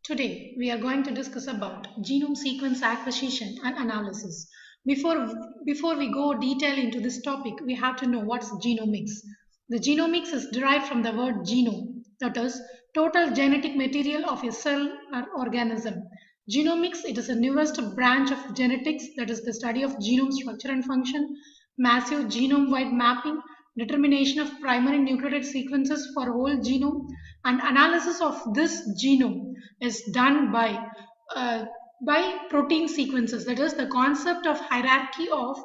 Today, we are going to discuss about genome sequence acquisition and analysis. Before we go detail into this topic, we have to know what's genomics. The genomics is derived from the word genome, that is, total genetic material of a cell or organism. Genomics, it is a newest branch of genetics, that is the study of genome structure and function, massive genome-wide mapping, determination of primary nucleotide sequences for whole genome, and analysis of this genome is done uh, by protein sequences. That is, the concept of hierarchy of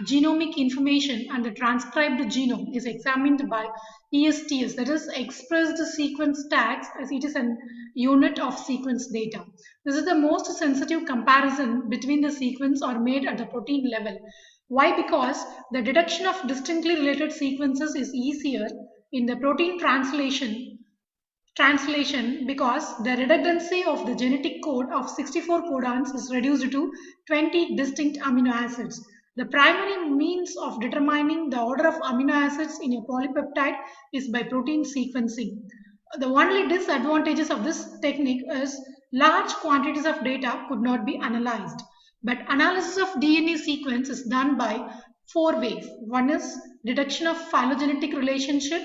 genomic information and the transcribed genome is examined by ESTS, that is expressed sequence tags, as it is an unit of sequence data. This is the most sensitive comparison between the sequence are made at the protein level. Why? Because the detection of distinctly related sequences is easier in the protein translation because the redundancy of the genetic code of 64 codons is reduced to 20 distinct amino acids. The primary means of determining the order of amino acids in a polypeptide is by protein sequencing. The only disadvantages of this technique is large quantities of data could not be analyzed. But analysis of DNA sequence is done by four ways. One is detection of phylogenetic relationship,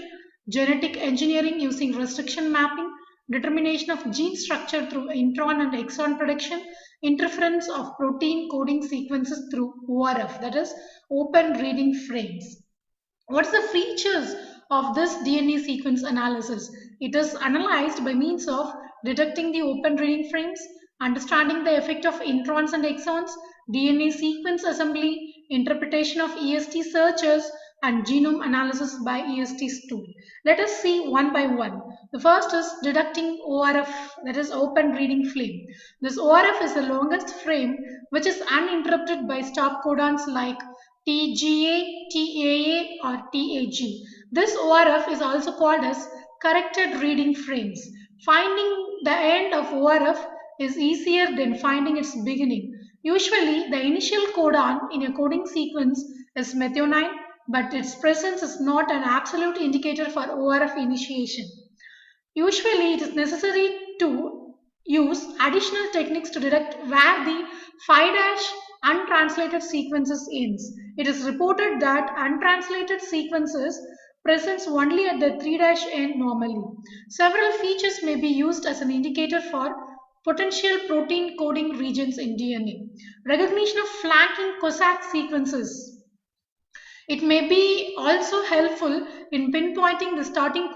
genetic engineering using restriction mapping, determination of gene structure through intron and exon prediction, interference of protein coding sequences through ORF, that is open reading frames. What's the features of this DNA sequence analysis? It is analyzed by means of detecting the open reading frames, understanding the effect of introns and exons, DNA sequence assembly, interpretation of EST searches, and genome analysis by EST tool. Let us see one by one. The first is detecting ORF, that is open reading frame. This ORF is the longest frame which is uninterrupted by stop codons like TGA, TAA, or TAG. This ORF is also called as corrected reading frames. Finding the end of ORF is easier than finding its beginning. Usually, the initial codon in a coding sequence is methionine, but its presence is not an absolute indicator for ORF initiation. Usually, it is necessary to use additional techniques to detect where the 5' untranslated sequences ends. It is reported that untranslated sequences presents only at the 3' end normally. Several features may be used as an indicator for potential protein coding regions in DNA. Recognition of flanking Cossack sequences. It may be also helpful in pinpointing the starting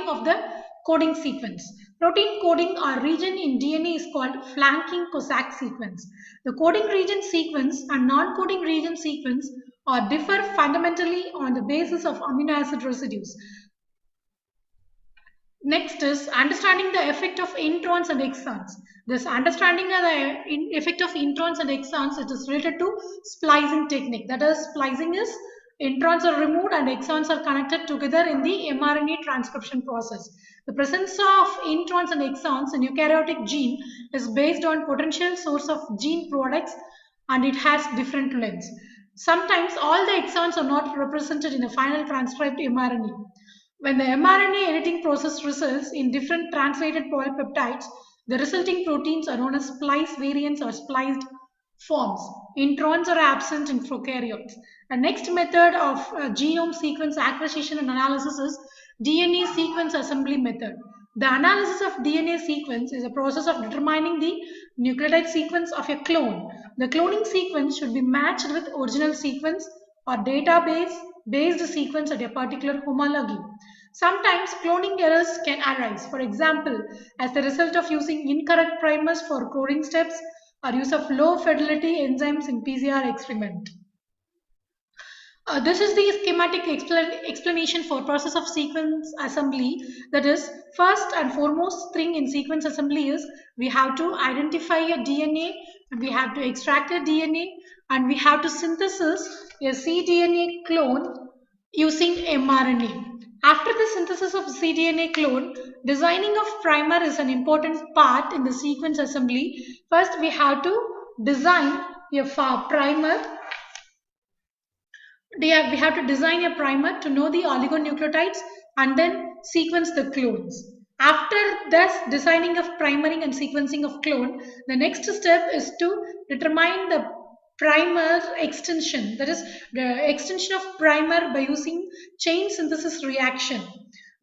of the coding sequence. Protein coding or region in DNA is called flanking Cossack sequence. The coding region sequence and non-coding region sequence are differ fundamentally on the basis of amino acid residues. Next is understanding the effect of introns and exons. This understanding of the effect of introns and exons, it is related to splicing technique. That is, splicing is introns are removed and exons are connected together in the mRNA transcription process. The presence of introns and exons in eukaryotic gene is based on potential source of gene products and it has different lengths. Sometimes all the exons are not represented in a final transcribed mRNA. When the mRNA editing process results in different translated polypeptides, the resulting proteins are known as splice variants or spliced forms. Introns are absent in prokaryotes. The next method of genome sequence acquisition and analysis is DNA sequence assembly method. The analysis of DNA sequence is a process of determining the nucleotide sequence of a clone. The cloning sequence should be matched with original sequence or database based sequence at a particular homology. Sometimes cloning errors can arise, for example, as the result of using incorrect primers for coding steps or use of low fidelity enzymes in PCR experiment. This is the schematic explanation for process of sequence assembly. That is, first and foremost thing in sequence assembly is we have to identify a DNA, we have to extract a DNA, and we have to synthesis a cDNA clone using mRNA. After the synthesis of cDNA clone, designing of primer is an important part in the sequence assembly. First, we have to design a primer. We have to design a primer to know the oligonucleotides and then sequence the clones. After this designing of primering and sequencing of clone, the next step is to determine the primer extension, that is the extension of primer by using chain synthesis reaction.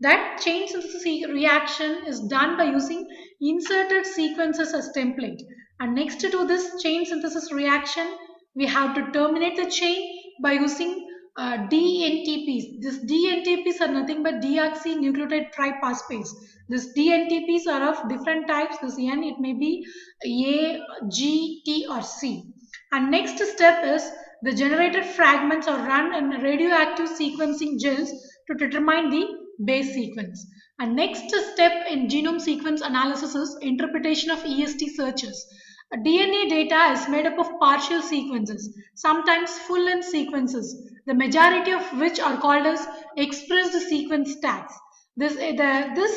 That chain synthesis reaction is done by using inserted sequences as template. And next to this chain synthesis reaction, we have to terminate the chain by using DNTPs. These DNTPs are nothing but deoxynucleotide triphosphase. These DNTPs are of different types. This N, it may be A, G, T or C. And next step is the generated fragments are run in radioactive sequencing gels to determine the base sequence. And next step in genome sequence analysis is interpretation of EST searches. DNA data is made up of partial sequences, sometimes full-length sequences, the majority of which are called as expressed sequence tags. This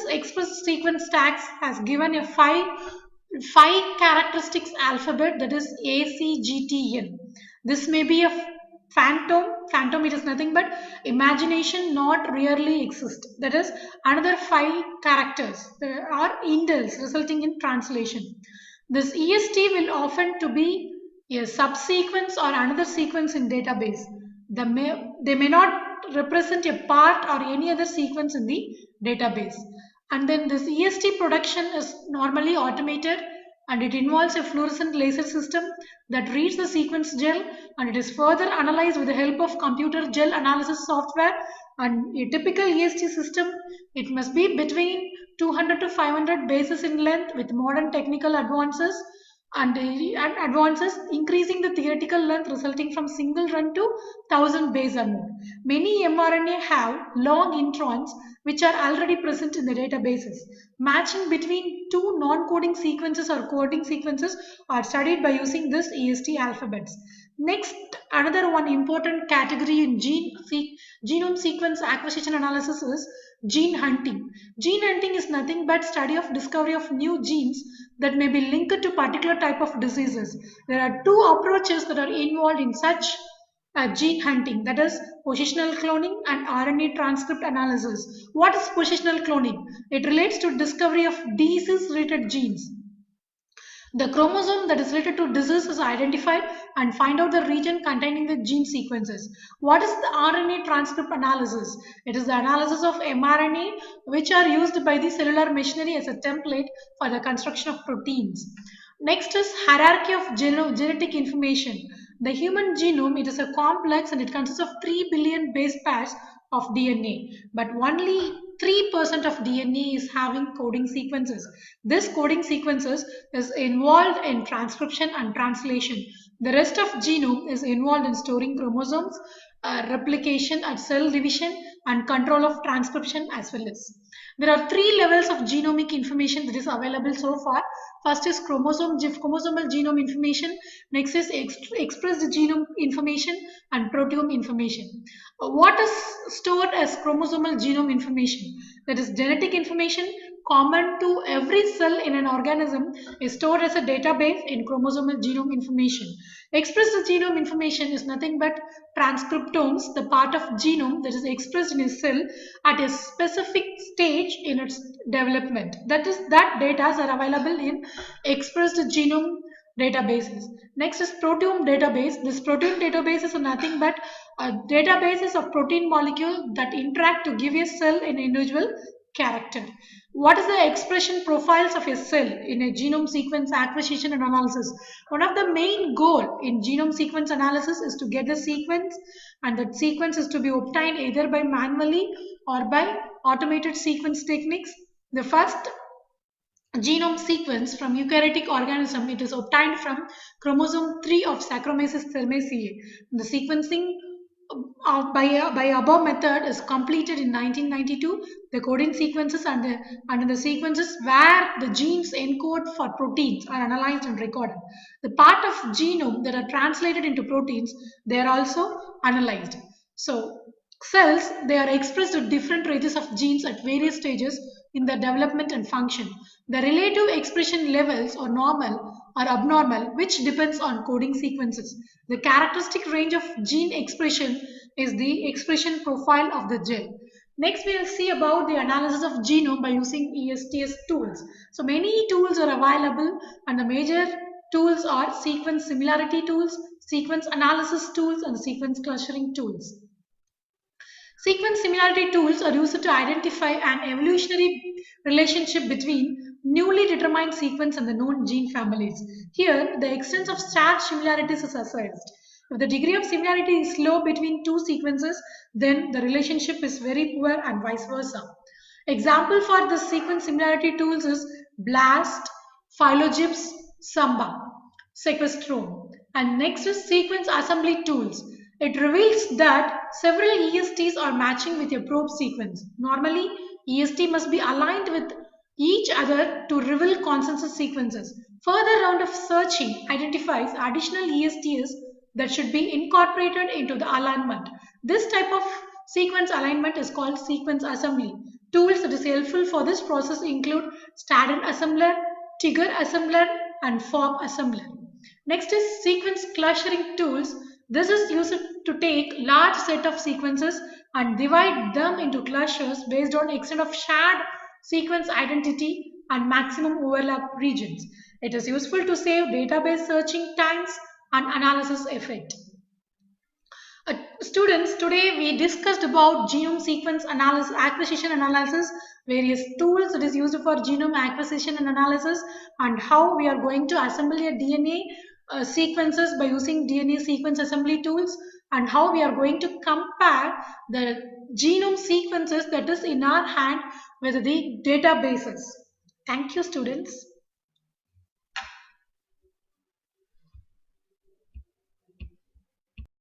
expressed sequence tags has given a five characteristics alphabet, that is ACGTN. This may be a phantom, it is nothing but imagination not really exist. That is another five characters are indels resulting in translation. This EST will often to be a subsequence or another sequence in database. They may not represent a part or any other sequence in the database. And then this EST production is normally automated, and it involves a fluorescent laser system that reads the sequence gel, and it is further analyzed with the help of computer gel analysis software. And a typical EST system, it must be between 200 to 500 bases in length with modern technical advances and advances increasing the theoretical length resulting from single run to 1000 base or more. Many mRNA have long introns which are already present in the databases. Matching between two non-coding sequences or coding sequences are studied by using this EST alphabets. Next, another one important category in genome sequence acquisition analysis is gene hunting. Gene hunting is nothing but study of discovery of new genes that may be linked to particular type of diseases. There are two approaches that are involved in such gene hunting, that is positional cloning and RNA transcript analysis. What is positional cloning? It relates to discovery of disease-related genes. The chromosome that is related to disease is identified and find out the region containing the gene sequences. What is the RNA transcript analysis? It is the analysis of mRNA which are used by the cellular machinery as a template for the construction of proteins. Next is hierarchy of genetic information. The human genome, it is a complex and it consists of 3 billion base pairs of DNA, but only 3% of DNA is having coding sequences. This coding sequences is involved in transcription and translation. The rest of genome is involved in storing chromosomes, replication and cell division, and control of transcription as well as. There are three levels of genomic information that is available so far. First is chromosomal genome information. Next is expressed genome information and proteome information. What is stored as chromosomal genome information? That is genetic information common to every cell in an organism is stored as a database in chromosomal genome information. Expressed genome information is nothing but transcriptomes, the part of genome that is expressed in a cell at a specific stage in its development. That is, that data are available in expressed genome databases. Next is proteome database. This proteome database is nothing but databases of protein molecules that interact to give a cell an individual character. What is the expression profiles of a cell in a genome sequence acquisition and analysis? One of the main goal in genome sequence analysis is to get the sequence, and that sequence is to be obtained either by manually or by automated sequence techniques. The first genome sequence from eukaryotic organism, it is obtained from chromosome 3 of Saccharomyces cerevisiae. The sequencing by above method is completed in 1992. The coding sequences and the sequences where the genes encode for proteins are analyzed and recorded. The part of genome that are translated into proteins, they are also analyzed. So cells, they are expressed at different ranges of genes at various stages in their development and function. The relative expression levels are normal or abnormal, which depends on coding sequences. The characteristic range of gene expression is the expression profile of the gel. Next, we will see about the analysis of genome by using ESTS tools. So many tools are available, and the major tools are sequence similarity tools, sequence analysis tools, and sequence clustering tools. Sequence similarity tools are used to identify an evolutionary relationship between newly determined sequence and the known gene families. Here, the extent of starch similarities is assessed. If the degree of similarity is low between two sequences, then the relationship is very poor and vice versa. Example for the sequence similarity tools is BLAST, PhyloGips, Samba, sequestrome. And next is sequence assembly tools. It reveals that several ESTs are matching with your probe sequence. Normally, EST must be aligned with each other to reveal consensus sequences. Further round of searching identifies additional ESTs that should be incorporated into the alignment. This type of sequence alignment is called sequence assembly. Tools that is helpful for this process include Staden assembler, Tigger assembler, and Fob assembler. Next is sequence clustering tools. This is used to take large set of sequences and divide them into clusters based on extent of shared sequence identity and maximum overlap regions. It is useful to save database searching times and analysis effort. Students, today we discussed about genome sequence analysis, acquisition analysis, various tools that is used for genome acquisition and analysis, and how we are going to assemble a DNA sequences by using DNA sequence assembly tools, and how we are going to compare the genome sequences that is in our hand with the databases. Thank you, students.